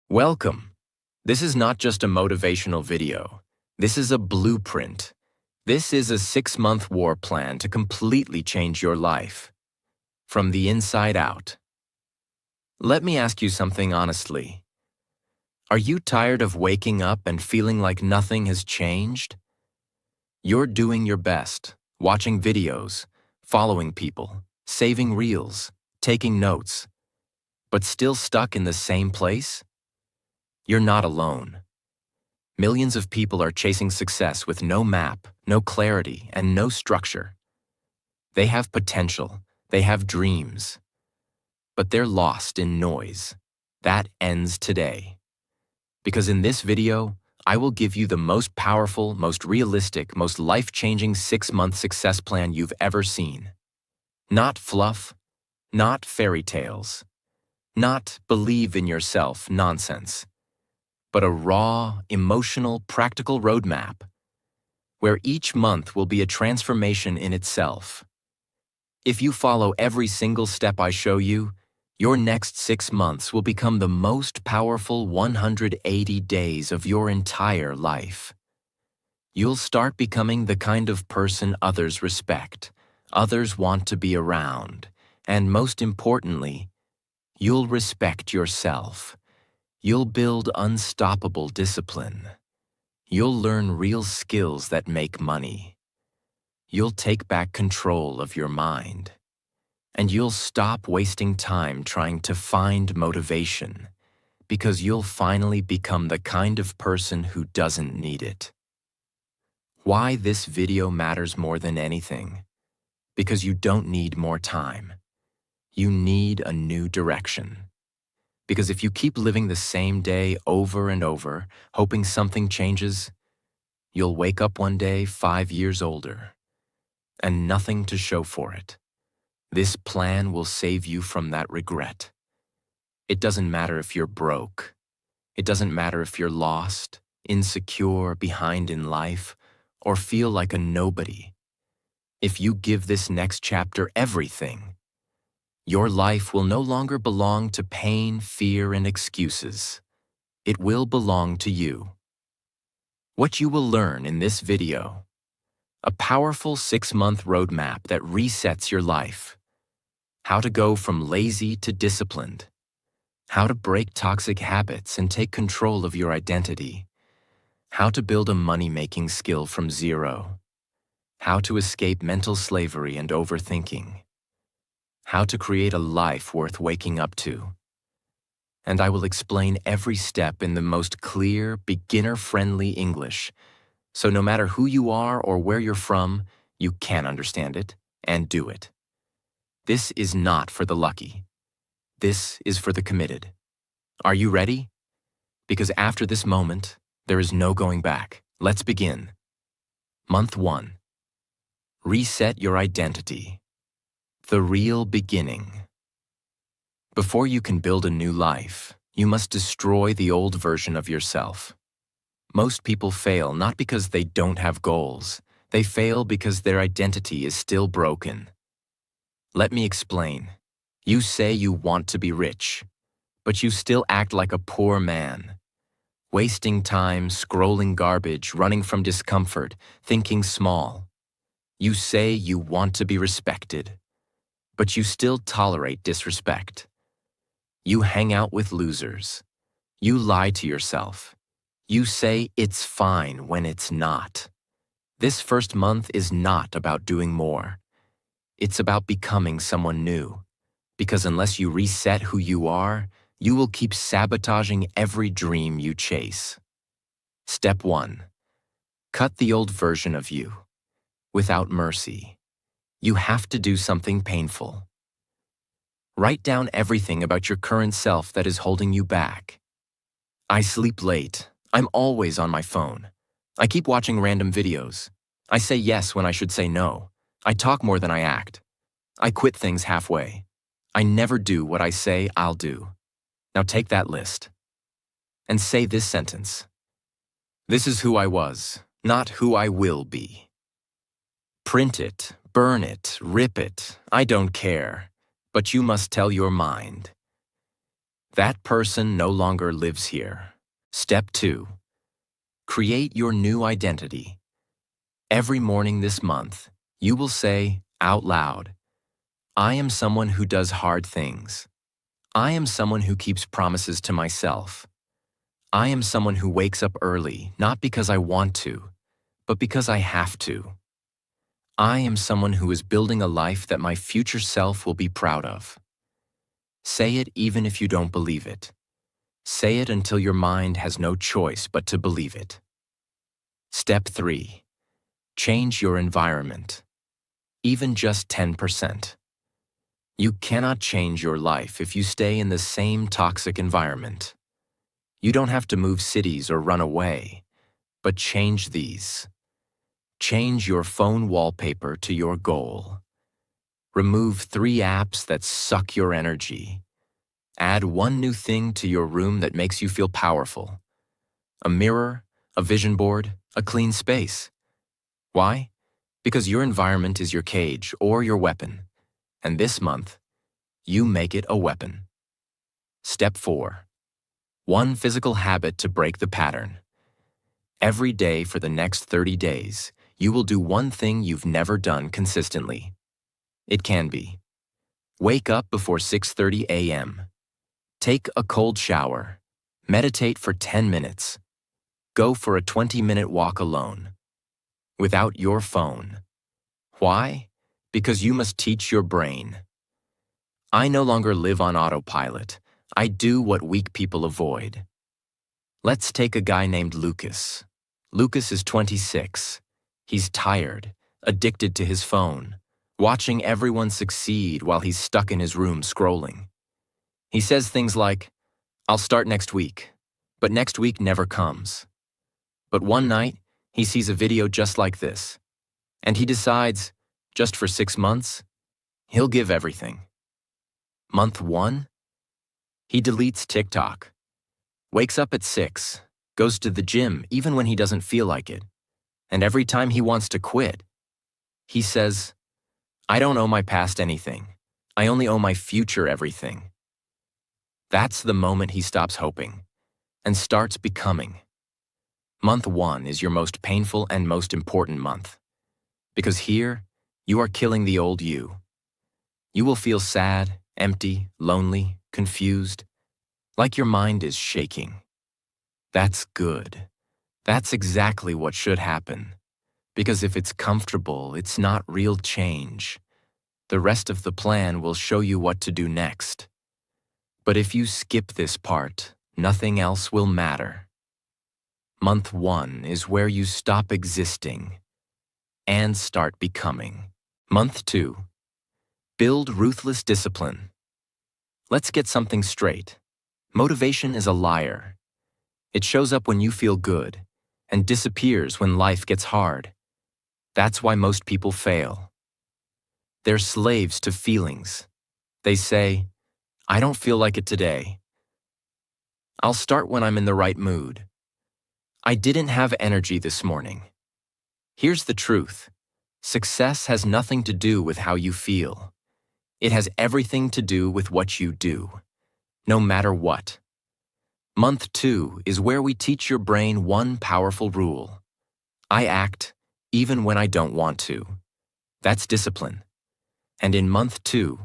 Welcome. This is not just a motivational video. This is a blueprint. This is a 6-month war plan to completely change your life. From the inside out. Let me ask you something honestly. Are you tired of waking up and feeling like nothing has changed? You're doing your best, watching videos, following people, saving reels, taking notes, but still stuck in the same place? You're not alone. Millions of people are chasing success with no map, no clarity, and no structure. They have potential, they have dreams, but they're lost in noise. That ends today. Because in this video, I will give you the most powerful, most realistic, most life-changing 6-month success plan you've ever seen. Not fluff, not fairy tales, not believe in yourself nonsense, but a raw, emotional, practical roadmap where each month will be a transformation in itself. If you follow every single step I show you, your next 6 months will become the most powerful 180 days of your entire life. You'll start becoming the kind of person others respect, others want to be around, and most importantly, you'll respect yourself. You'll build unstoppable discipline. You'll learn real skills that make money. You'll take back control of your mind. And you'll stop wasting time trying to find motivation, because you'll finally become the kind of person who doesn't need it. Why this video matters more than anything? Because you don't need more time. You need a new direction. Because if you keep living the same day over and over, hoping something changes, you'll wake up one day 5 years older, and nothing to show for it. This plan will save you from that regret. It doesn't matter if you're broke. It doesn't matter if you're lost, insecure, behind in life, or feel like a nobody. If you give this next chapter everything, your life will no longer belong to pain, fear, and excuses. It will belong to you. What you will learn in this video: a powerful 6-month roadmap that resets your life. How to go from lazy to disciplined. How to break toxic habits and take control of your identity. How to build a money-making skill from zero. How to escape mental slavery and overthinking. How to create a life worth waking up to. And I will explain every step in the most clear, beginner-friendly English, so no matter who you are or where you're from, you can understand it and do it. This is not for the lucky. This is for the committed. Are you ready? Because after this moment, there is no going back. Let's begin. Month 1. Reset your identity. The real beginning. Before you can build a new life, you must destroy the old version of yourself. Most people fail not because they don't have goals. They fail because their identity is still broken. Let me explain. You say you want to be rich, but you still act like a poor man. Wasting time, scrolling garbage, running from discomfort, thinking small. You say you want to be respected, but you still tolerate disrespect. You hang out with losers. You lie to yourself. You say it's fine when it's not. This first month is not about doing more. It's about becoming someone new. Because unless you reset who you are, you will keep sabotaging every dream you chase. Step 1. Cut the old version of you. Without mercy. You have to do something painful. Write down everything about your current self that is holding you back. I sleep late. I'm always on my phone. I keep watching random videos. I say yes when I should say no. I talk more than I act. I quit things halfway. I never do what I say I'll do. Now take that list and say this sentence. This is who I was, not who I will be. Print it, burn it, rip it. I don't care. But you must tell your mind. That person no longer lives here. Step 2. Create your new identity. Every morning this month, you will say out loud, I am someone who does hard things. I am someone who keeps promises to myself. I am someone who wakes up early, not because I want to, but because I have to. I am someone who is building a life that my future self will be proud of. Say it even if you don't believe it. Say it until your mind has no choice but to believe it. Step 3. Change your environment. Even just 10%. You cannot change your life if you stay in the same toxic environment. You don't have to move cities or run away, but change these. Change your phone wallpaper to your goal. Remove 3 apps that suck your energy. Add 1 new thing to your room that makes you feel powerful. A mirror, a vision board, a clean space. Why? Because your environment is your cage or your weapon. And this month, you make it a weapon. Step 4. 1 physical habit to break the pattern. Every day for the next 30 days, you will do 1 thing you've never done consistently. It can be: wake up before 6:30 a.m. Take a cold shower. Meditate for 10 minutes. Go for a 20-minute walk alone. Without your phone. Why? Because you must teach your brain. I no longer live on autopilot. I do what weak people avoid. Let's take a guy named Lucas. Lucas is 26. He's tired, addicted to his phone, watching everyone succeed while he's stuck in his room scrolling. He says things like, I'll start next week, but next week never comes. But one night, he sees a video just like this, and he decides, just for 6 months, he'll give everything. Month 1, he deletes TikTok, wakes up at 6, goes to the gym even when he doesn't feel like it, and every time he wants to quit, he says, I don't owe my past anything. I only owe my future everything. That's the moment he stops hoping and starts becoming. Month 1 is your most painful and most important month, because here, you are killing the old you. You will feel sad, empty, lonely, confused, like your mind is shaking. That's good. That's exactly what should happen, because if it's comfortable, it's not real change. The rest of the plan will show you what to do next. But if you skip this part, nothing else will matter. Month 1 is where you stop existing and start becoming. Month 2. Build ruthless discipline. Let's get something straight. Motivation is a liar. It shows up when you feel good and disappears when life gets hard. That's why most people fail. They're slaves to feelings. They say, I don't feel like it today. I'll start when I'm in the right mood. I didn't have energy this morning. Here's the truth. Success has nothing to do with how you feel. It has everything to do with what you do, no matter what. Month 2 is where we teach your brain one powerful rule. I act even when I don't want to. That's discipline. And in month 2,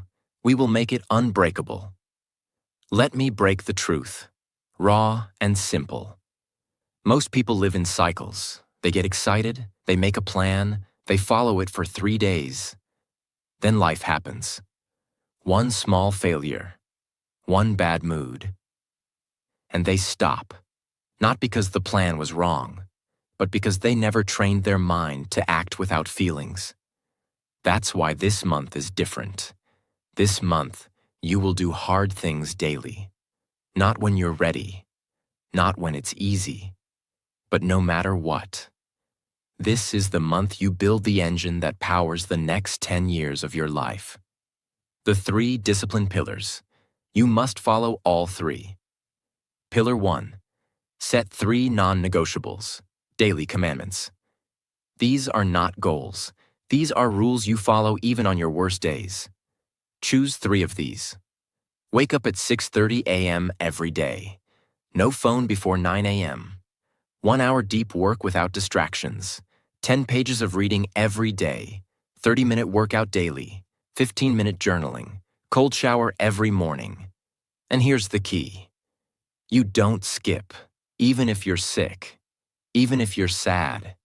we will make it unbreakable. Let me break the truth, raw and simple. Most people live in cycles. They get excited, they make a plan, they follow it for 3 days. Then life happens. One small failure, one bad mood. And they stop, not because the plan was wrong, but because they never trained their mind to act without feelings. That's why this month is different. This month, you will do hard things daily. Not when you're ready, not when it's easy, but no matter what. This is the month you build the engine that powers the next 10 years of your life. The 3 discipline pillars. You must follow all 3. Pillar 1. Set 3 non-negotiables, daily commandments. These are not goals. These are rules you follow even on your worst days. Choose 3 of these. Wake up at 6:30 a.m. every day. No phone before 9 a.m. 1 hour deep work without distractions. 10 pages of reading every day. 30-minute workout daily. 15-minute journaling. Cold shower every morning. And here's the key. You don't skip, even if you're sick, even if you're sad,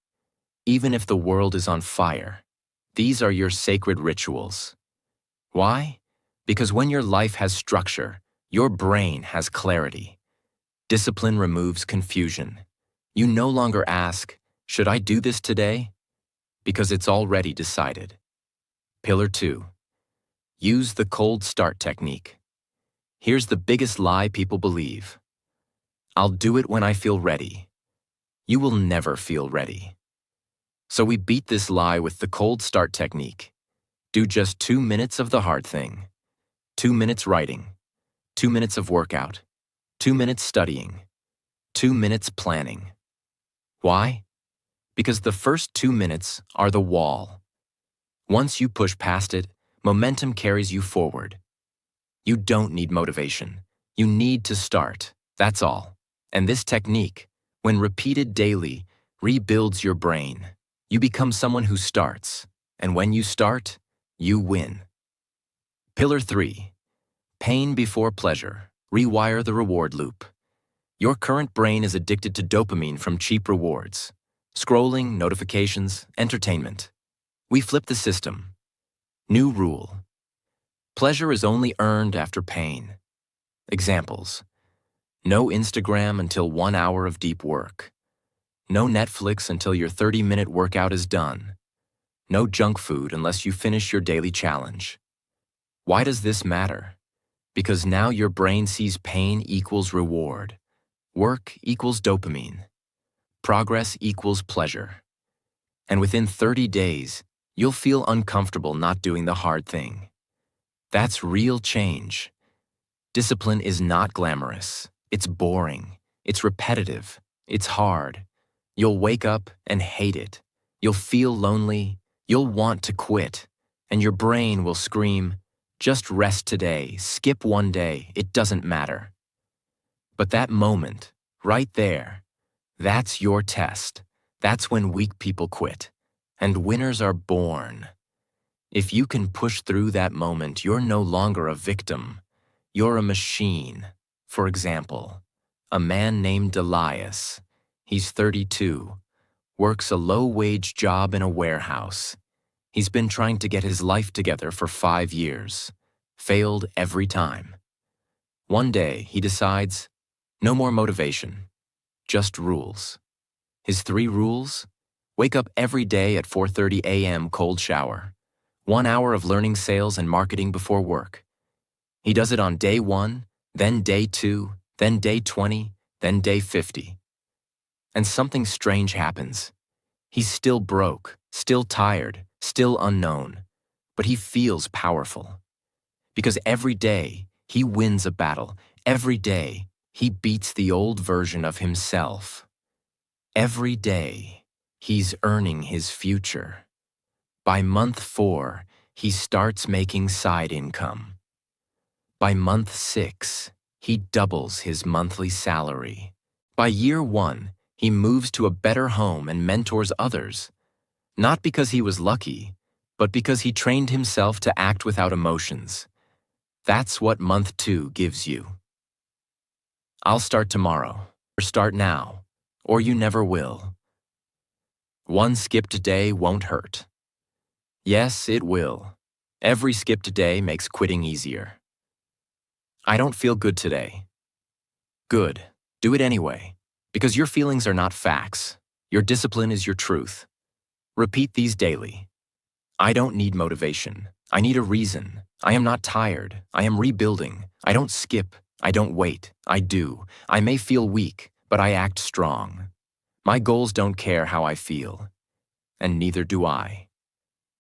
even if the world is on fire. These are your sacred rituals. Why? Because when your life has structure, your brain has clarity. Discipline removes confusion. You no longer ask, should I do this today? Because it's already decided. Pillar 2. Use the cold start technique. Here's the biggest lie people believe. I'll do it when I feel ready. You will never feel ready. So we beat this lie with the cold start technique. Do just 2 minutes of the hard thing. 2 minutes writing. 2 minutes of workout. 2 minutes studying. 2 minutes planning. Why? Because the first 2 minutes are the wall. Once you push past it, momentum carries you forward. You don't need motivation. You need to start. That's all. And this technique, when repeated daily, rebuilds your brain. You become someone who starts. And when you start, you win. Pillar 3. Pain before pleasure. Rewire the reward loop. Your current brain is addicted to dopamine from cheap rewards. Scrolling, notifications, entertainment. We flip the system. New rule. Pleasure is only earned after pain. Examples. No Instagram until 1 hour of deep work. No Netflix until your 30-minute workout is done. No junk food unless you finish your daily challenge. Why does this matter? Because now your brain sees pain equals reward. Work equals dopamine. Progress equals pleasure. And within 30 days, you'll feel uncomfortable not doing the hard thing. That's real change. Discipline is not glamorous. It's boring. It's repetitive. It's hard. You'll wake up and hate it. You'll feel lonely. You'll want to quit. And your brain will scream, just rest today, skip one day, it doesn't matter. But that moment, right there, that's your test. That's when weak people quit. And winners are born. If you can push through that moment, you're no longer a victim. You're a machine. For example, a man named Elias. He's 32, works a low-wage job in a warehouse. He's been trying to get his life together for 5 years. Failed every time. One day, he decides, no more motivation, just rules. His 3 rules? Wake up every day at 4:30 a.m. cold shower. 1 hour of learning sales and marketing before work. He does it on day 1, then day 2, then day 20, then day 50. And something strange happens. He's still broke, still tired, still unknown, but he feels powerful. Because every day, he wins a battle. Every day, he beats the old version of himself. Every day, he's earning his future. By month 4, he starts making side income. By month 6, he doubles his monthly salary. By year 1, he moves to a better home and mentors others. Not because he was lucky, but because he trained himself to act without emotions. That's what month 2 gives you. I'll start tomorrow, or start now, or you never will. One skipped day won't hurt. Yes, it will. Every skipped day makes quitting easier. I don't feel good today. Good. Do it anyway, because your feelings are not facts. Your discipline is your truth. Repeat these daily. I don't need motivation. I need a reason. I am not tired. I am rebuilding. I don't skip. I don't wait. I do. I may feel weak, but I act strong. My goals don't care how I feel, and neither do I.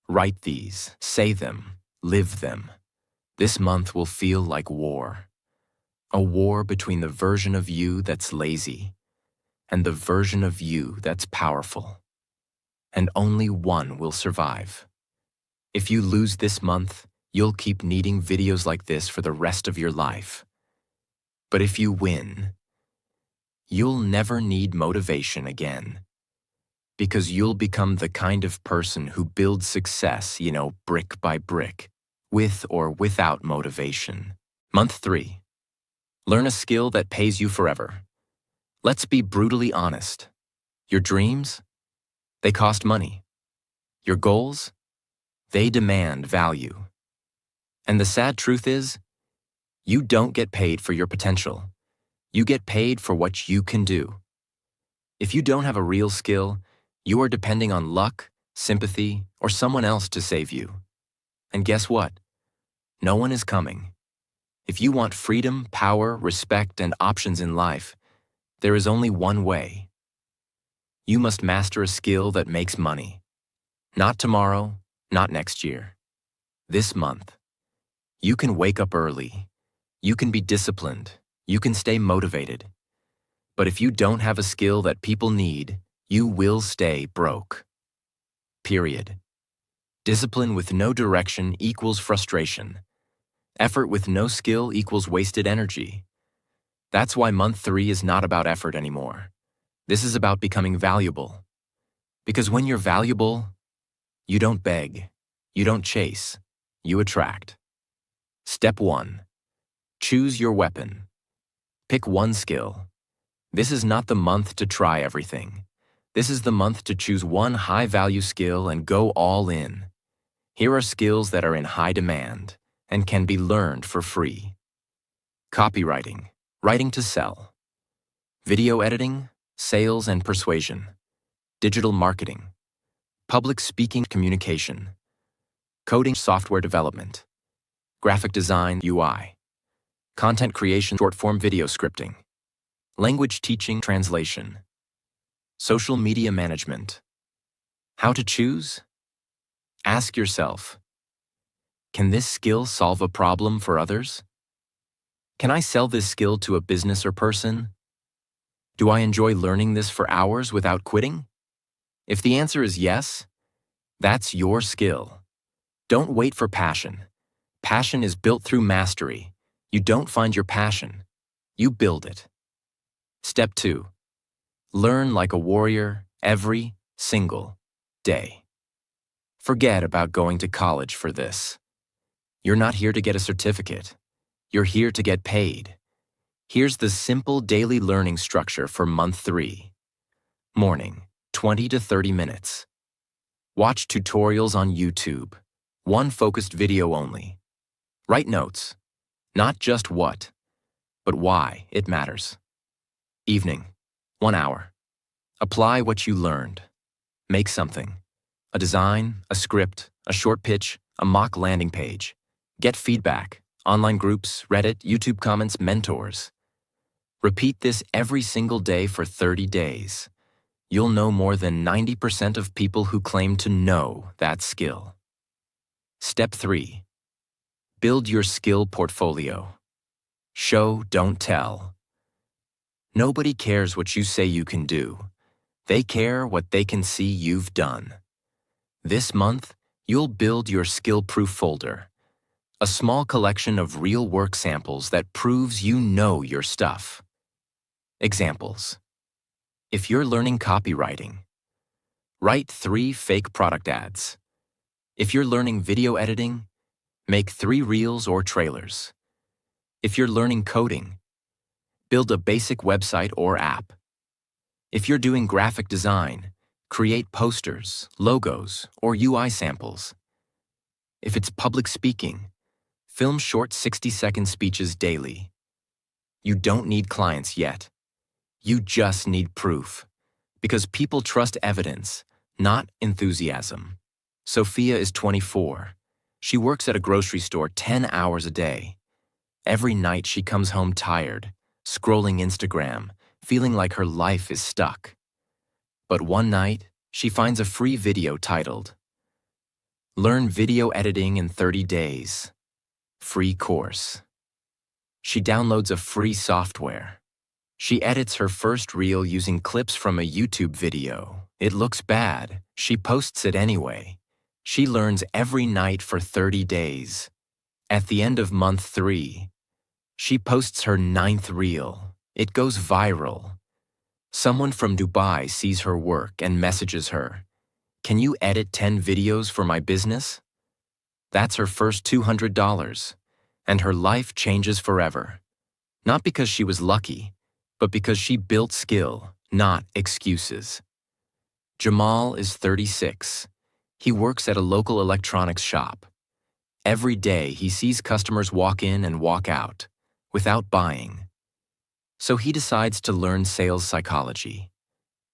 Write these, say them, live them. This month will feel like war. A war between the version of you that's lazy and the version of you that's powerful. And only one will survive. If you lose this month, You'll keep needing videos like this for the rest of your life. But if you win, you'll never need motivation again. Because you'll become the kind of person who builds success, brick by brick, with or without motivation. Month 3. Learn a skill that pays you forever. Let's be brutally honest. Your dreams? They cost money. Your goals? They demand value. And the sad truth is, you don't get paid for your potential. You get paid for what you can do. If you don't have a real skill, you are depending on luck, sympathy, or someone else to save you. And guess what? No one is coming. If you want freedom, power, respect, and options in life, there is only one way. You must master a skill that makes money. Not tomorrow, not next year. This month. You can wake up early. You can be disciplined. You can stay motivated. But if you don't have a skill that people need, you will stay broke. Period. Discipline with no direction equals frustration. Effort with no skill equals wasted energy. That's why month 3 is not about effort anymore. This is about becoming valuable. Because when you're valuable, you don't beg, you don't chase, you attract. Step 1. Choose your weapon. Pick one skill. This is not the month to try everything. This is the month to choose one high-value skill and go all in. Here are skills that are in high demand and can be learned for free. Copywriting, writing to sell. Video editing, sales and persuasion. Digital marketing. Public speaking, communication. Coding, software development. Graphic design, UI. Content creation, short-form video scripting. Language teaching, translation. Social media management. How to choose? Ask yourself, can this skill solve a problem for others? Can I sell this skill to a business or person? Do I enjoy learning this for hours without quitting? If the answer is yes, that's your skill. Don't wait for passion. Passion is built through mastery. You don't find your passion. You build it. Step 2. Learn like a warrior every single day. Forget about going to college for this. You're not here to get a certificate. You're here to get paid. Here's the simple daily learning structure for month 3. Morning, 20 to 30 minutes. Watch tutorials on YouTube. One focused video only. Write notes. Not just what, but why it matters. Evening, 1 hour. Apply what you learned. Make something. A design, a script, a short pitch, a mock landing page. Get feedback, online groups, Reddit, YouTube comments, mentors. Repeat this every single day for 30 days. You'll know more than 90% of people who claim to know that skill. Step 3. Build your skill portfolio. Show, don't tell. Nobody cares what you say you can do. They care what they can see you've done. This month, you'll build your skill-proof folder. A small collection of real work samples that proves you know your stuff. Examples. If you're learning copywriting, write 3 fake product ads. If you're learning video editing, make 3 reels or trailers. If you're learning coding, build a basic website or app. If you're doing graphic design, create posters, logos, or UI samples. If it's public speaking, film short 60-second speeches daily. You don't need clients yet. You just need proof. Because people trust evidence, not enthusiasm. Sophia is 24. She works at a grocery store 10 hours a day. Every night she comes home tired, scrolling Instagram, feeling like her life is stuck. But one night, she finds a free video titled, Learn Video Editing in 30 Days. Free course. She downloads a free software. She edits her first reel using clips from a YouTube video. It looks bad. She posts it anyway. She learns every night for 30 days. At the end of month 3, she posts her 9th reel. It goes viral. Someone from Dubai sees her work and messages her, "Can you edit 10 videos for my business?" That's her first $200, and her life changes forever. Not because she was lucky, but because she built skill, not excuses. Jamal is 36. He works at a local electronics shop. Every day he sees customers walk in and walk out, without buying. So he decides to learn sales psychology.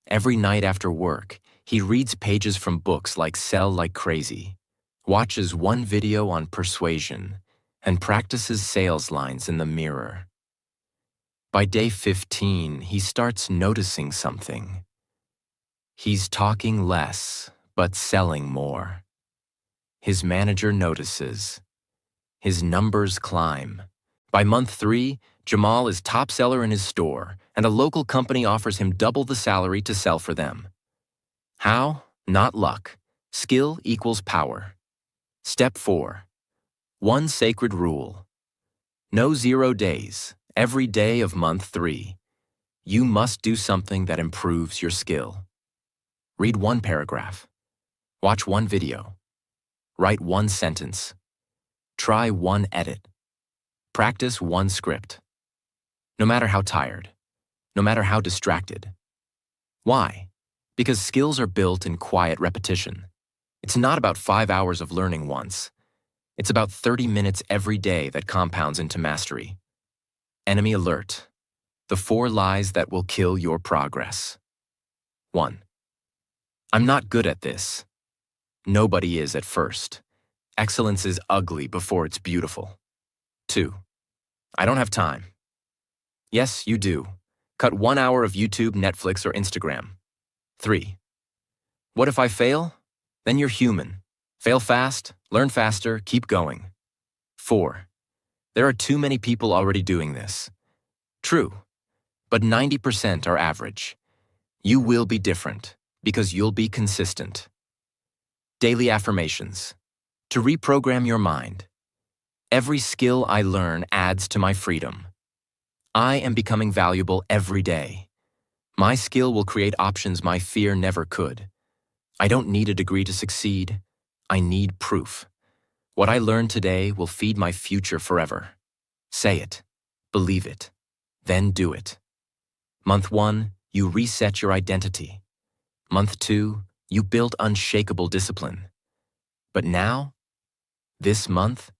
Every night after work, he reads pages from books like Sell Like Crazy, watches one video on persuasion, and practices sales lines in the mirror. By day 15, he starts noticing something. He's talking less, but selling more. His manager notices. His numbers climb. By month 3, Jamal is top seller in his store, and a local company offers him double the salary to sell for them. How? Not luck. Skill equals power. Step 4. One sacred rule. No 0 days. Every day of month 3. You must do something that improves your skill. Read one paragraph. Watch one video. Write one sentence. Try one edit. Practice one script. No matter how tired. No matter how distracted. Why? Because skills are built in quiet repetition. It's not about 5 hours of learning once. It's about 30 minutes every day that compounds into mastery. Enemy alert. The 4 lies that will kill your progress. 1. I'm not good at this. Nobody is at first. Excellence is ugly before it's beautiful. 2. I don't have time. Yes, you do. Cut 1 hour of YouTube, Netflix, or Instagram. 3. What if I fail? Then you're human. Fail fast, learn faster, keep going. 4. There are too many people already doing this. True, but 90% are average. You will be different because you'll be consistent. Daily affirmations. To reprogram your mind. Every skill I learn adds to my freedom. I am becoming valuable every day. My skill will create options my fear never could. I don't need a degree to succeed. I need proof. What I learn today will feed my future forever. Say it. Believe it. Then do it. Month 1, you reset your identity. Month 2, you build unshakable discipline. But now, this month,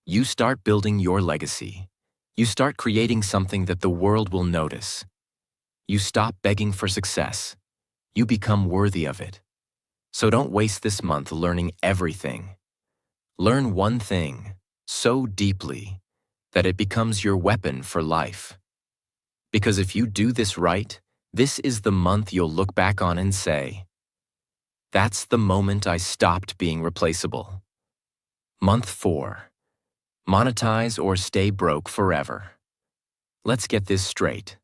you start building your legacy. You start creating something that the world will notice. You stop begging for success. You become worthy of it. So don't waste this month learning everything. Learn one thing so deeply that it becomes your weapon for life. Because if you do this right, this is the month you'll look back on and say, "That's the moment I stopped being replaceable." Month 4. Monetize or stay broke forever. Let's get this straight.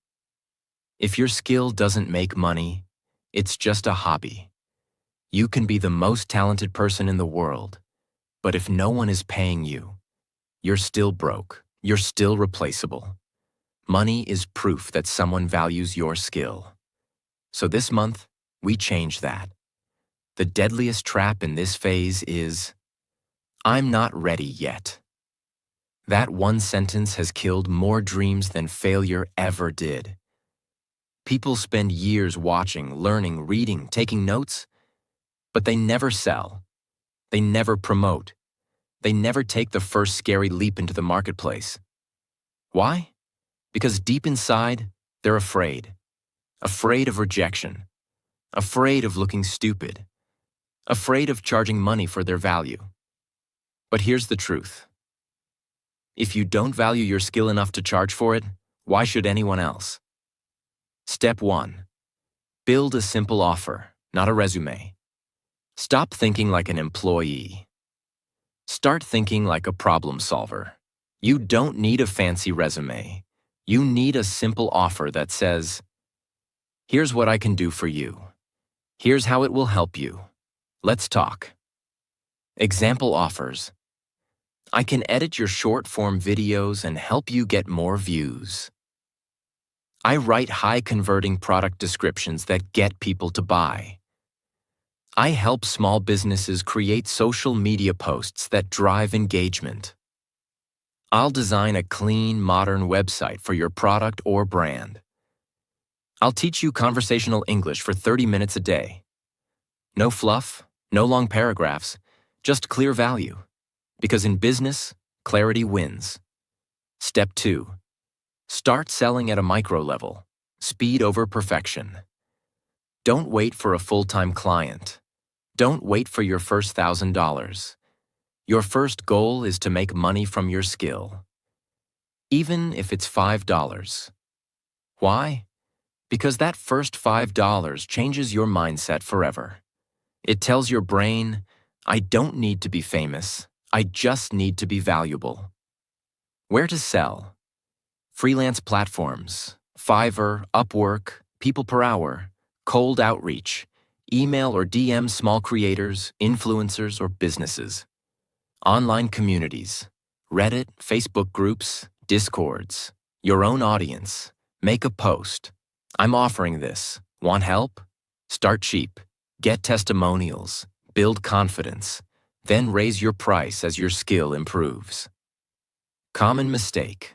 If your skill doesn't make money, it's just a hobby. You can be the most talented person in the world, but if no one is paying you, you're still broke. You're still replaceable. Money is proof that someone values your skill. So this month, we change that. The deadliest trap in this phase is, "I'm not ready yet." That one sentence has killed more dreams than failure ever did. People spend years watching, learning, reading, taking notes, but they never sell. They never promote. They never take the first scary leap into the marketplace. Why? Because deep inside, they're afraid. Afraid of rejection. Afraid of looking stupid. Afraid of charging money for their value. But here's the truth. If you don't value your skill enough to charge for it, why should anyone else? Step 1. Build a simple offer, not a resume. Stop thinking like an employee. Start thinking like a problem solver. You don't need a fancy resume. You need a simple offer that says, "Here's what I can do for you. Here's how it will help you. Let's talk." Example offers. I can edit your short-form videos and help you get more views. I write high-converting product descriptions that get people to buy. I help small businesses create social media posts that drive engagement. I'll design a clean, modern website for your product or brand. I'll teach you conversational English for 30 minutes a day. No fluff, no long paragraphs, just clear value. Because in business, clarity wins. Step 2. Start selling at a micro level. Speed over perfection. Don't wait for a full-time client. Don't wait for your first $1,000. Your first goal is to make money from your skill. Even if it's $5. Why? Because that first $5 changes your mindset forever. It tells your brain, I don't need to be famous, I just need to be valuable. Where to sell? Freelance platforms, Fiverr, Upwork, People Per Hour, cold outreach, email or DM small creators, influencers, or businesses. Online communities, Reddit, Facebook groups, Discords, your own audience. Make a post. I'm offering this. Want help? Start cheap. Get testimonials. Build confidence. Then raise your price as your skill improves. Common mistake.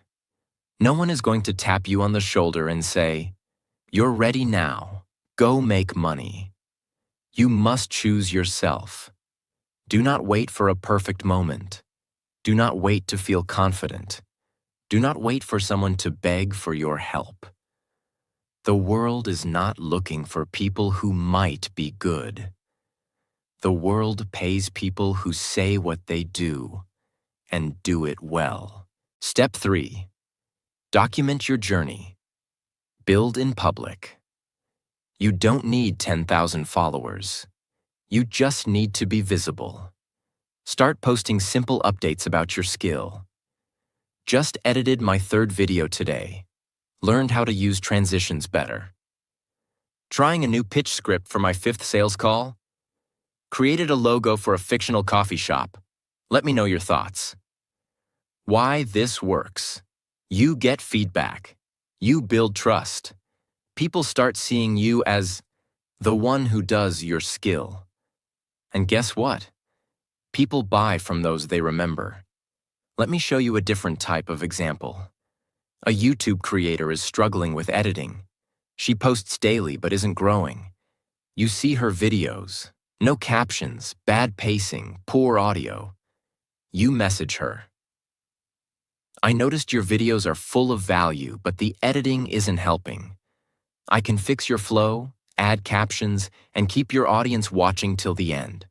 No one is going to tap you on the shoulder and say, "You're ready now. Go make money." You must choose yourself. Do not wait for a perfect moment. Do not wait to feel confident. Do not wait for someone to beg for your help. The world is not looking for people who might be good. The world pays people who say what they do and do it well. Step 3. Document your journey. Build in public. You don't need 10,000 followers. You just need to be visible. Start posting simple updates about your skill. Just edited my 3rd video today. Learned how to use transitions better. Trying a new pitch script for my 5th sales call. Created a logo for a fictional coffee shop. Let me know your thoughts. Why this works. You get feedback. You build trust. People start seeing you as the one who does your skill. And guess what? People buy from those they remember. Let me show you a different type of example. A YouTube creator is struggling with editing. She posts daily but isn't growing. You see her videos. No captions, bad pacing, poor audio. You message her. I noticed your videos are full of value, but the editing isn't helping. I can fix your flow, add captions, and keep your audience watching till the end.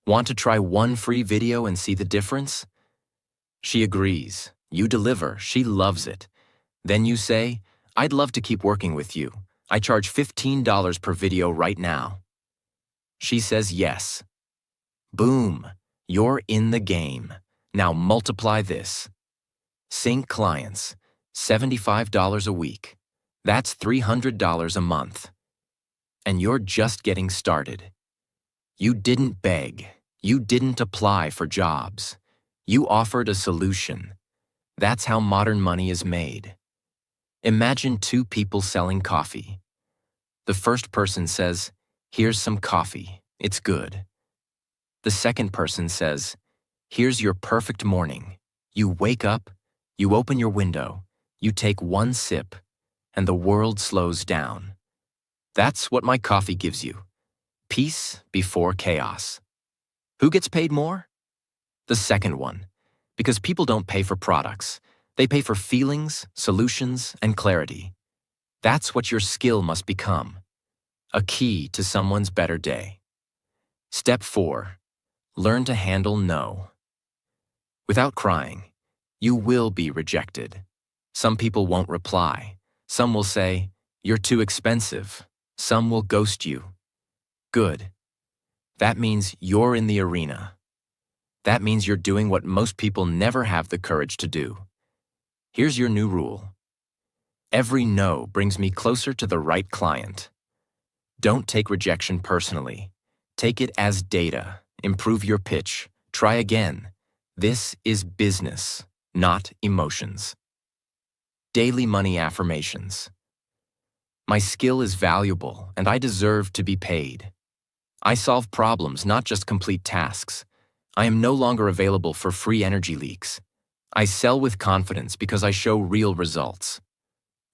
Want to try one free video and see the difference? She agrees. You deliver. She loves it. Then you say, I'd love to keep working with you. I charge $15 per video right now. She says yes. Boom. You're in the game. Now multiply this. Sync clients. $75 a week. That's $300 a month. And you're just getting started. You didn't beg. You didn't apply for jobs. You offered a solution. That's how modern money is made. Imagine 2 people selling coffee. The first person says, "Here's some coffee. It's good." The second person says, "Here's your perfect morning. You wake up, you open your window, you take one sip, and the world slows down. That's what my coffee gives you. Peace before chaos." Who gets paid more? The second one. Because people don't pay for products. They pay for feelings, solutions, and clarity. That's what your skill must become. A key to someone's better day. Step 4. Learn to handle no. Without crying, you will be rejected. Some people won't reply. Some will say, "You're too expensive." Some will ghost you. Good. That means you're in the arena. That means you're doing what most people never have the courage to do. Here's your new rule. Every no brings me closer to the right client. Don't take rejection personally. Take it as data. Improve your pitch. Try again. This is business, not emotions. Daily money affirmations. My skill is valuable and I deserve to be paid. I solve problems, not just complete tasks. I am no longer available for free energy leaks. I sell with confidence because I show real results.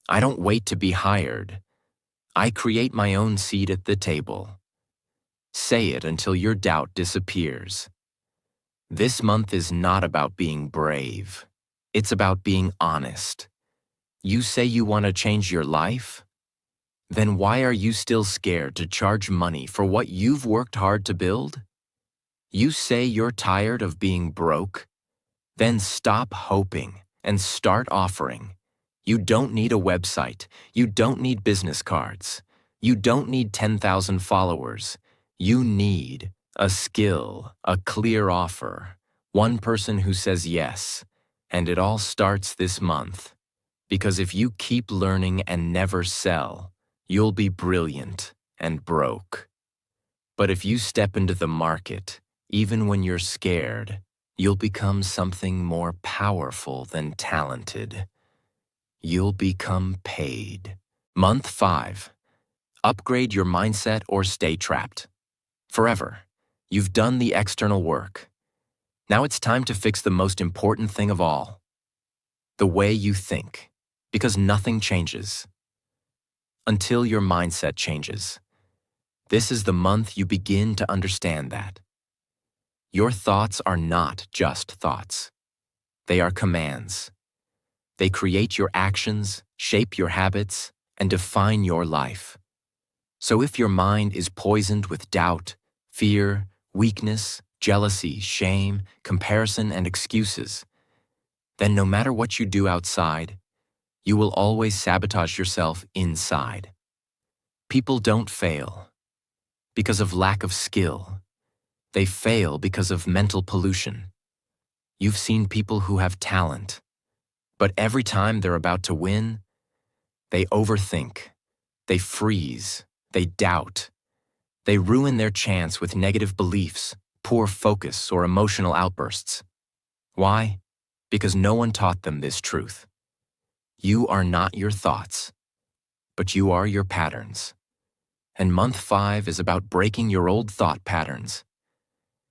I don't wait to be hired. I create my own seat at the table. Say it until your doubt disappears. This month is not about being brave. It's about being honest. You say you want to change your life? Then why are you still scared to charge money for what you've worked hard to build? You say you're tired of being broke? Then stop hoping and start offering. You don't need a website. You don't need business cards. You don't need 10,000 followers. You need a skill, a clear offer, one person who says yes. And it all starts this month. Because if you keep learning and never sell, you'll be brilliant and broke. But if you step into the market, even when you're scared, you'll become something more powerful than talented. You'll become paid. Month 5. Upgrade your mindset or stay trapped. Forever. You've done the external work. Now it's time to fix the most important thing of all. The way you think. Because nothing changes until your mindset changes. This is the month you begin to understand that. Your thoughts are not just thoughts. They are commands. They create your actions, shape your habits, and define your life. So if your mind is poisoned with doubt, fear, weakness, jealousy, shame, comparison, and excuses, then no matter what you do outside, you will always sabotage yourself inside. People don't fail because of lack of skill. They fail because of mental pollution. You've seen people who have talent, but every time they're about to win, they overthink, they freeze, they doubt. They ruin their chance with negative beliefs, poor focus, or emotional outbursts. Why? Because no one taught them this truth. You are not your thoughts, but you are your patterns. And month 5 is about breaking your old thought patterns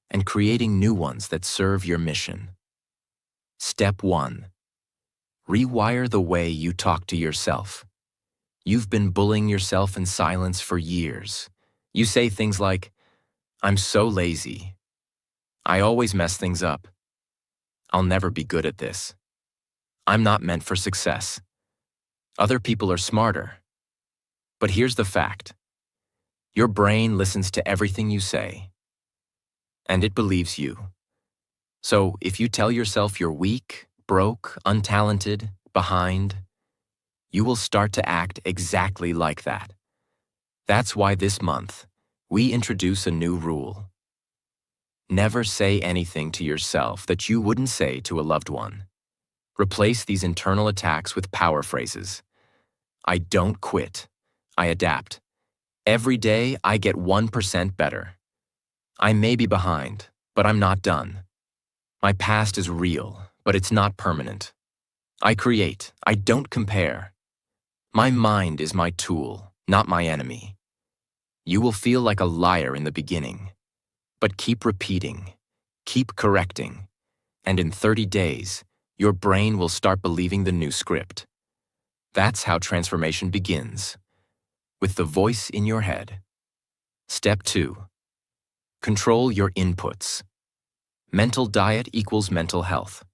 and creating new ones that serve your mission. Step 1. Rewire the way you talk to yourself. You've been bullying yourself in silence for years. You say things like, "I'm so lazy. I always mess things up. I'll never be good at this. I'm not meant for success. Other people are smarter." But here's the fact. Your brain listens to everything you say, and it believes you. So if you tell yourself you're weak, broke, untalented, behind, you will start to act exactly like that. That's why this month, we introduce a new rule. Never say anything to yourself that you wouldn't say to a loved one. Replace these internal attacks with power phrases. I don't quit. I adapt. Every day, I get 1% better. I may be behind, but I'm not done. My past is real, but it's not permanent. I create. I don't compare. My mind is my tool, not my enemy. You will feel like a liar in the beginning, but keep repeating, keep correcting, and in 30 days, your brain will start believing the new script. That's how transformation begins, with the voice in your head. Step 2. Control your inputs. Mental diet equals mental health.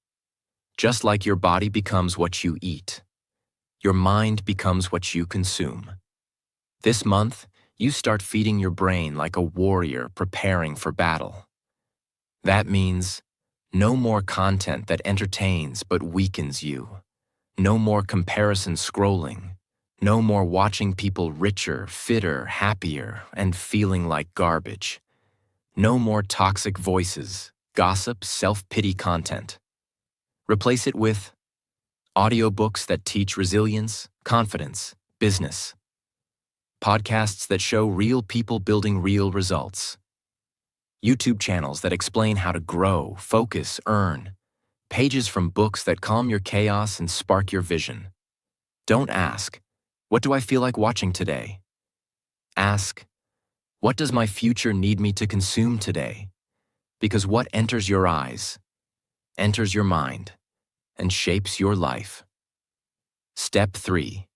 Just like your body becomes what you eat, your mind becomes what you consume. This month, you start feeding your brain like a warrior preparing for battle. That means no more content that entertains but weakens you. No more comparison scrolling. No more watching people richer, fitter, happier, and feeling like garbage. No more toxic voices, gossip, self-pity content. Replace it with audiobooks that teach resilience, confidence, business. Podcasts that show real people building real results. YouTube channels that explain how to grow, focus, earn. Pages from books that calm your chaos and spark your vision. Don't ask, "What do I feel like watching today?" Ask, "What does my future need me to consume today?" Because what enters your eyes, enters your mind, and shapes your life. Step 3.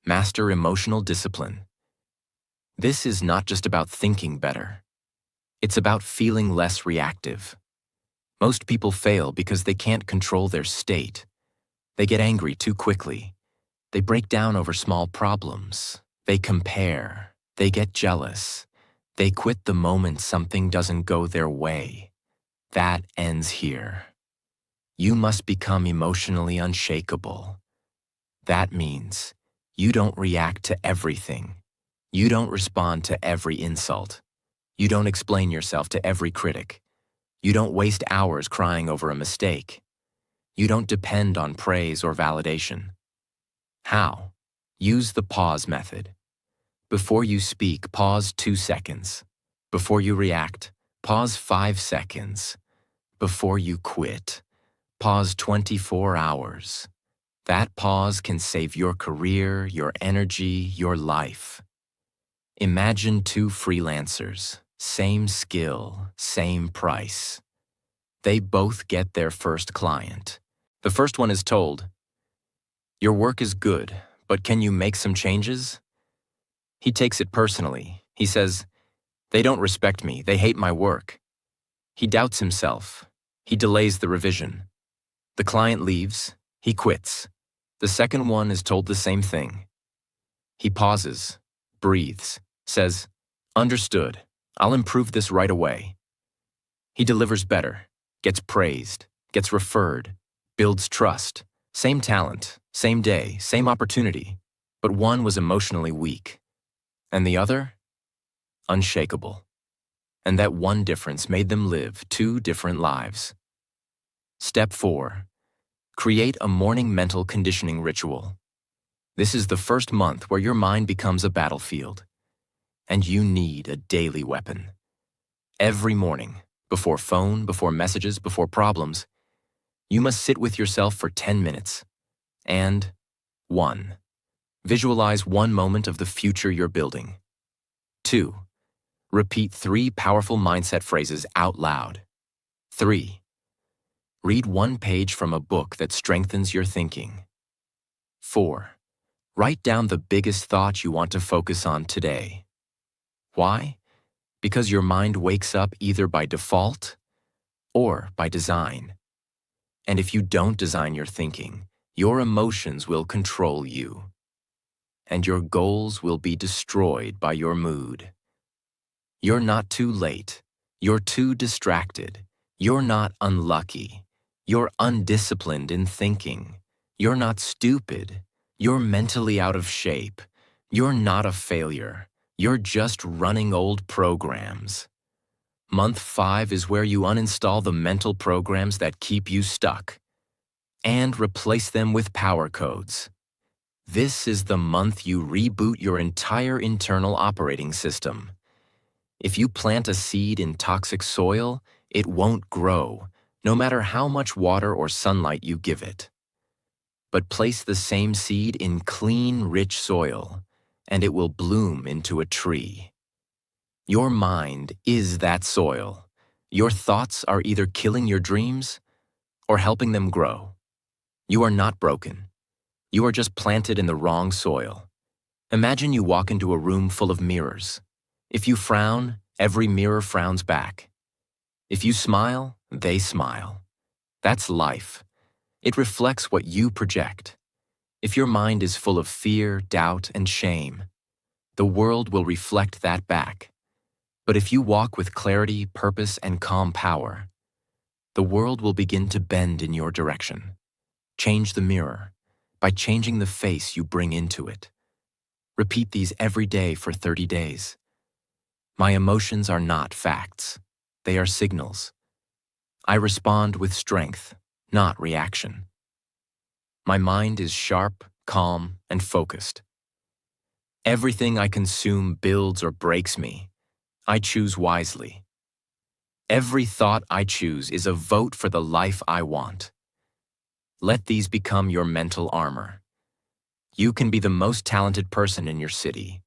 Master emotional discipline. This is not just about thinking better. It's about feeling less reactive. Most people fail because they can't control their state. They get angry too quickly. They break down over small problems. They compare. They get jealous. They quit the moment something doesn't go their way. That ends here. You must become emotionally unshakable. That means you don't react to everything. You don't respond to every insult. You don't explain yourself to every critic. You don't waste hours crying over a mistake. You don't depend on praise or validation. How? Use the pause method. Before you speak, pause 2 seconds. Before you react, pause 5 seconds. Before you quit, pause 24 hours. That pause can save your career, your energy, your life. Imagine 2 freelancers, same skill, same price. They both get their first client. The first one is told, "Your work is good, but can you make some changes?" He takes it personally. He says, "They don't respect me, they hate my work." He doubts himself. He delays the revision. The client leaves. He quits. The second one is told the same thing. He pauses, breathes, says, "Understood. I'll improve this right away." He delivers better, gets praised, gets referred, builds trust. Same talent, same day, same opportunity, but one was emotionally weak, and the other, unshakable. And that one difference made them live 2 different lives. Step 4. Create a morning mental conditioning ritual. This is the first month where your mind becomes a battlefield, and you need a daily weapon. Every morning, before phone, before messages, before problems, you must sit with yourself for 10 minutes. And 1. Visualize one moment of the future you're building. 2. Repeat 3 powerful mindset phrases out loud. 3. Read 1 page from a book that strengthens your thinking. 4. Write down the biggest thought you want to focus on today. Why? Because your mind wakes up either by default or by design. And if you don't design your thinking, your emotions will control you, and your goals will be destroyed by your mood. You're not too late. You're too distracted. You're not unlucky. You're undisciplined in thinking. You're not stupid. You're mentally out of shape. You're not a failure. You're just running old programs. Month 5 is where you uninstall the mental programs that keep you stuck and replace them with power codes. This is the month you reboot your entire internal operating system. If you plant a seed in toxic soil, it won't grow, no matter how much water or sunlight you give it. But place the same seed in clean, rich soil, and it will bloom into a tree. Your mind is that soil. Your thoughts are either killing your dreams or helping them grow. You are not broken. You are just planted in the wrong soil. Imagine you walk into a room full of mirrors. If you frown, every mirror frowns back. If you smile, they smile. That's life. It reflects what you project. If your mind is full of fear, doubt, and shame, the world will reflect that back. But if you walk with clarity, purpose, and calm power, the world will begin to bend in your direction. Change the mirror by changing the face you bring into it. Repeat these every day for 30 days. My emotions are not facts. They are signals. I respond with strength, not reaction. My mind is sharp, calm, and focused. Everything I consume builds or breaks me. I choose wisely. Every thought I choose is a vote for the life I want. Let these become your mental armor. You can be the most talented person in your city.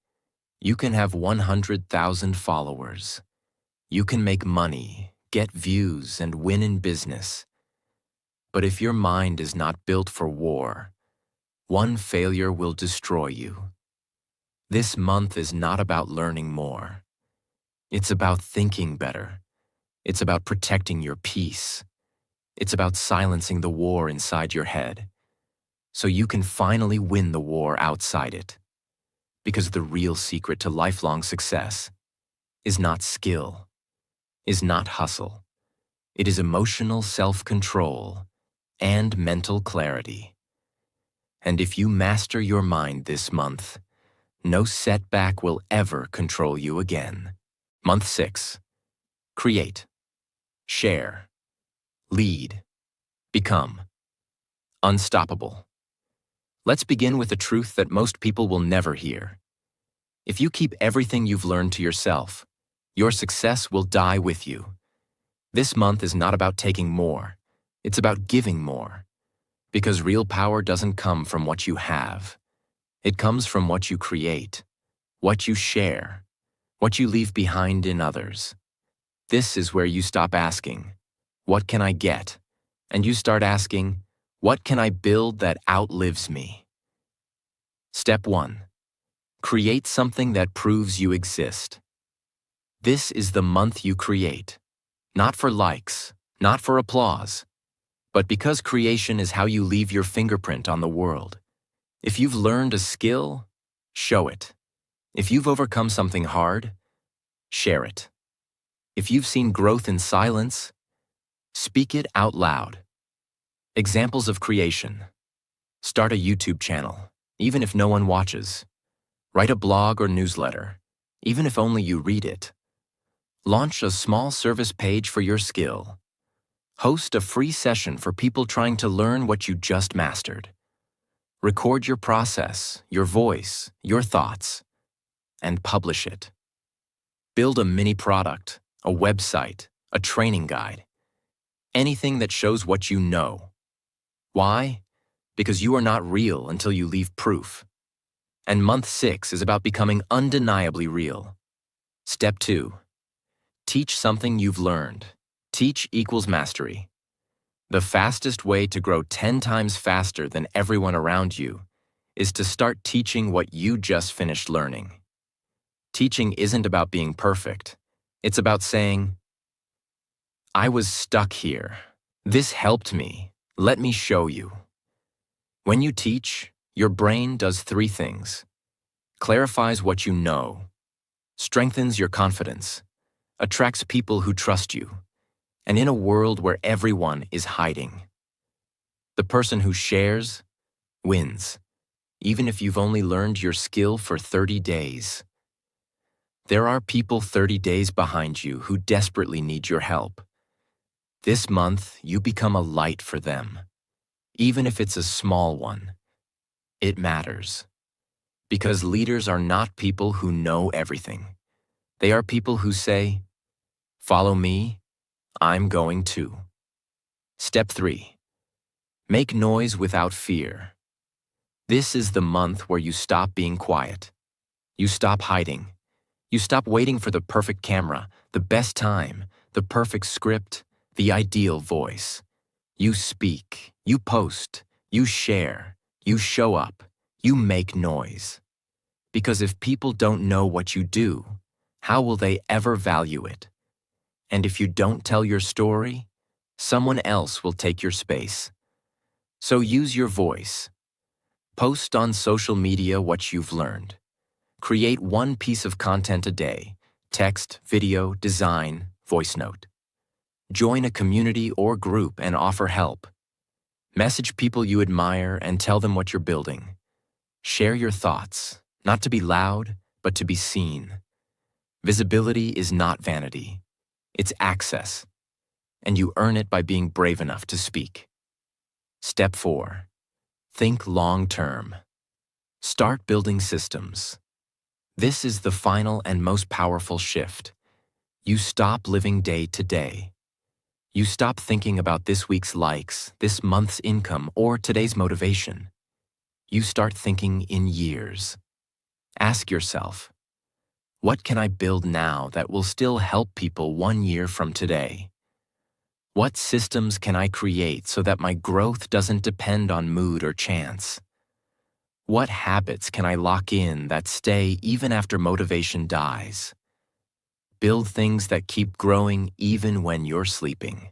You can have 100,000 followers. You can make money, get views, and win in business. But if your mind is not built for war, one failure will destroy you. This month is not about learning more. It's about thinking better. It's about protecting your peace. It's about silencing the war inside your head, so you can finally win the war outside it. Because the real secret to lifelong success is not skill, is not hustle. It is emotional self-control and mental clarity. And if you master your mind this month, no setback will ever control you again. Month 6. Create, share, lead, become unstoppable. Let's begin with a truth that most people will never hear. If you keep everything you've learned to yourself, your success will die with you. This month is not about taking more. It's about giving more. Because real power doesn't come from what you have. It comes from what you create, what you share, what you leave behind in others. This is where you stop asking, "What can I get?" and you start asking, "What can I build that outlives me?" Step 1. Create something that proves you exist. This is the month you create. Not for likes, not for applause, but because creation is how you leave your fingerprint on the world. If you've learned a skill, show it. If you've overcome something hard, share it. If you've seen growth in silence, speak it out loud. Examples of creation. Start a YouTube channel, even if no one watches. Write a blog or newsletter, even if only you read it. Launch a small service page for your skill. Host a free session for people trying to learn what you just mastered. Record your process, your voice, your thoughts, and publish it. Build a mini product, a website, a training guide. Anything that shows what you know. Why? Because you are not real until you leave proof. And month 6 is about becoming undeniably real. Step 2. Teach something you've learned. Teach equals mastery. The fastest way to grow 10 times faster than everyone around you is to start teaching what you just finished learning. Teaching isn't about being perfect. It's about saying, "I was stuck here. This helped me. Let me show you." When you teach, your brain does 3 things. Clarifies what you know, strengthens your confidence, attracts people who trust you, and in a world where everyone is hiding. The person who shares wins, even if you've only learned your skill for 30 days. There are people 30 days behind you who desperately need your help. This month, you become a light for them. Even if it's a small one, it matters. Because leaders are not people who know everything. They are people who say, "Follow me, I'm going to." Step 3. Make noise without fear. This is the month where you stop being quiet. You stop hiding. You stop waiting for the perfect camera, the best time, the perfect script, the ideal voice. You speak, you post, you share, you show up, you make noise. Because if people don't know what you do, how will they ever value it? And if you don't tell your story, someone else will take your space. So use your voice. Post on social media what you've learned. Create one piece of content a day: text, video, design, voice note. Join a community or group and offer help. Message people you admire and tell them what you're building. Share your thoughts, not to be loud, but to be seen. Visibility is not vanity. It's access, and you earn it by being brave enough to speak. Step 4. Think long-term. Start building systems. This is the final and most powerful shift. You stop living day to day. You stop thinking about this week's likes, this month's income, or today's motivation. You start thinking in years. Ask yourself, what can I build now that will still help people 1 year from today? What systems can I create so that my growth doesn't depend on mood or chance? What habits can I lock in that stay even after motivation dies? Build things that keep growing even when you're sleeping.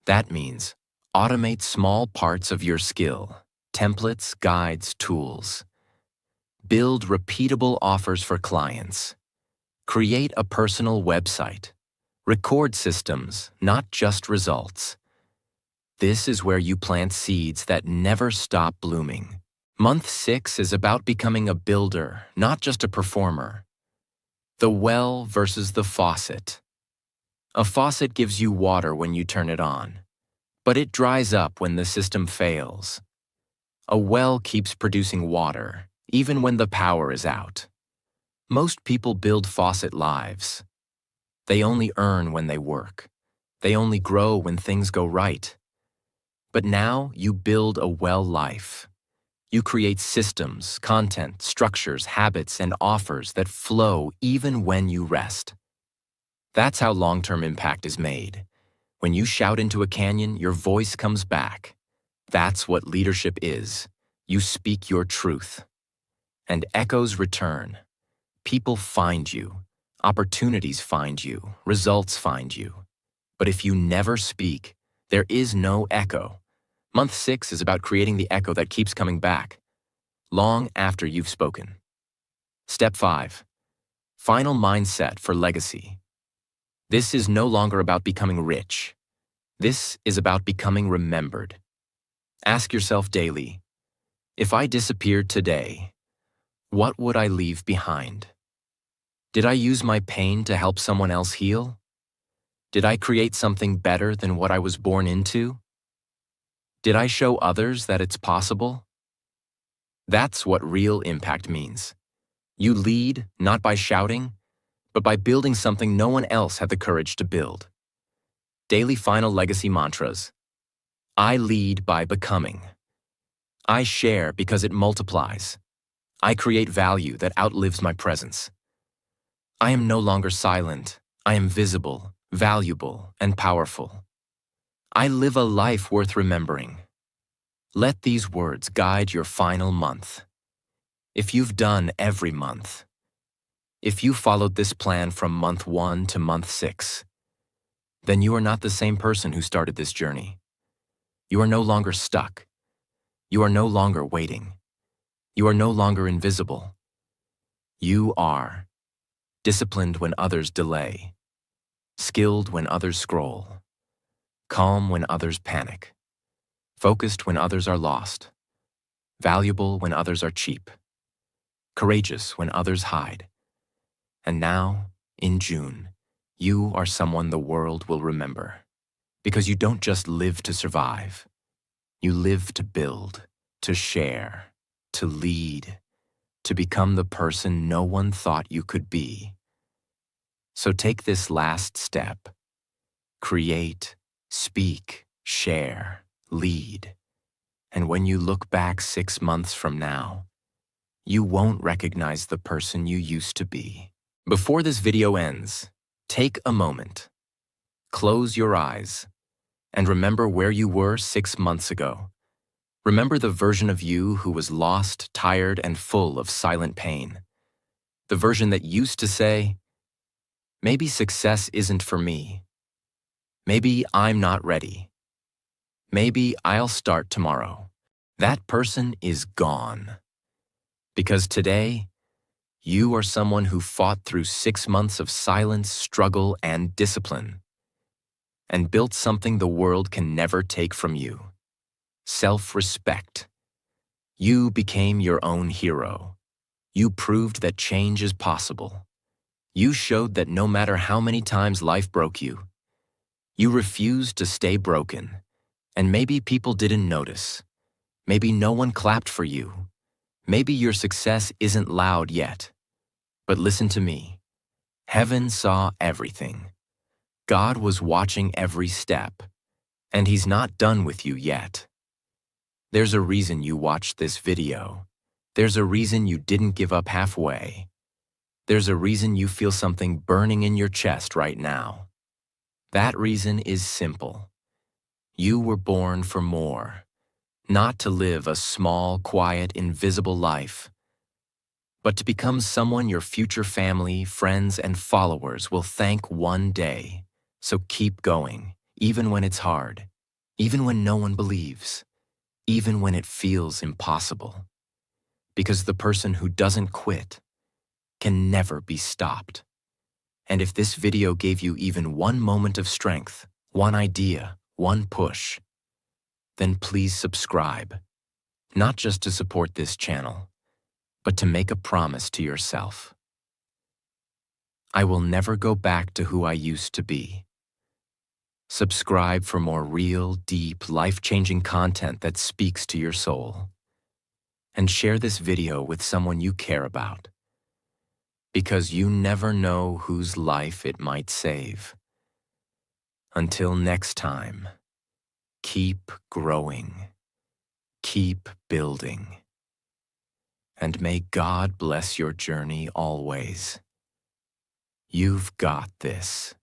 That means automate small parts of your skill, templates, guides, tools. Build repeatable offers for clients. Create a personal website. Record systems, not just results. This is where you plant seeds that never stop blooming. Month 6 is about becoming a builder, not just a performer. The well versus the faucet. A faucet gives you water when you turn it on, but it dries up when the system fails. A well keeps producing water, even when the power is out. Most people build faucet lives. They only earn when they work. They only grow when things go right. But now you build a well life. You create systems, content, structures, habits, and offers that flow even when you rest. That's how long-term impact is made. When you shout into a canyon, your voice comes back. That's what leadership is. You speak your truth. And echoes return. People find you. Opportunities find you. Results find you. But if you never speak, there is no echo. Month 6 is about creating the echo that keeps coming back, long after you've spoken. Step 5. Final mindset for legacy. This is no longer about becoming rich. This is about becoming remembered. Ask yourself daily, if I disappeared today, what would I leave behind? Did I use my pain to help someone else heal? Did I create something better than what I was born into? Did I show others that it's possible? That's what real impact means. You lead not by shouting, but by building something no one else had the courage to build. Daily final legacy mantras. I lead by becoming. I share because it multiplies. I create value that outlives my presence. I am no longer silent. I am visible, valuable, and powerful. I live a life worth remembering. Let these words guide your final month. If you've done every month, if you followed this plan from month 1 to month 6, then you are not the same person who started this journey. You are no longer stuck. You are no longer waiting. You are no longer invisible. You are disciplined when others delay, skilled when others scroll, calm when others panic, focused when others are lost, valuable when others are cheap, courageous when others hide. And now, in June, you are someone the world will remember. Because you don't just live to survive. You live to build, to share, to lead, to become the person no one thought you could be. So take this last step. Create, speak, share, lead. And when you look back 6 months from now, you won't recognize the person you used to be. Before this video ends, take a moment. Close your eyes and remember where you were 6 months ago. Remember the version of you who was lost, tired, and full of silent pain. The version that used to say, maybe success isn't for me. Maybe I'm not ready. Maybe I'll start tomorrow. That person is gone. Because today, you are someone who fought through 6 months of silence, struggle, and discipline, and built something the world can never take from you. Self-respect. You became your own hero. You proved that change is possible. You showed that no matter how many times life broke you, you refused to stay broken. And maybe people didn't notice. Maybe no one clapped for you. Maybe your success isn't loud yet. But listen to me. Heaven saw everything. God was watching every step, and He's not done with you yet. There's a reason you watched this video. There's a reason you didn't give up halfway. There's a reason you feel something burning in your chest right now. That reason is simple. You were born for more, not to live a small, quiet, invisible life, but to become someone your future family, friends, and followers will thank one day. So keep going, even when it's hard, even when no one believes, even when it feels impossible. Because the person who doesn't quit can never be stopped. And if this video gave you even one moment of strength, one idea, one push, then please subscribe, not just to support this channel, but to make a promise to yourself. I will never go back to who I used to be. Subscribe for more real, deep, life-changing content that speaks to your soul. And share this video with someone you care about, because you never know whose life it might save. Until next time, keep growing, keep building, and may God bless your journey always. You've got this.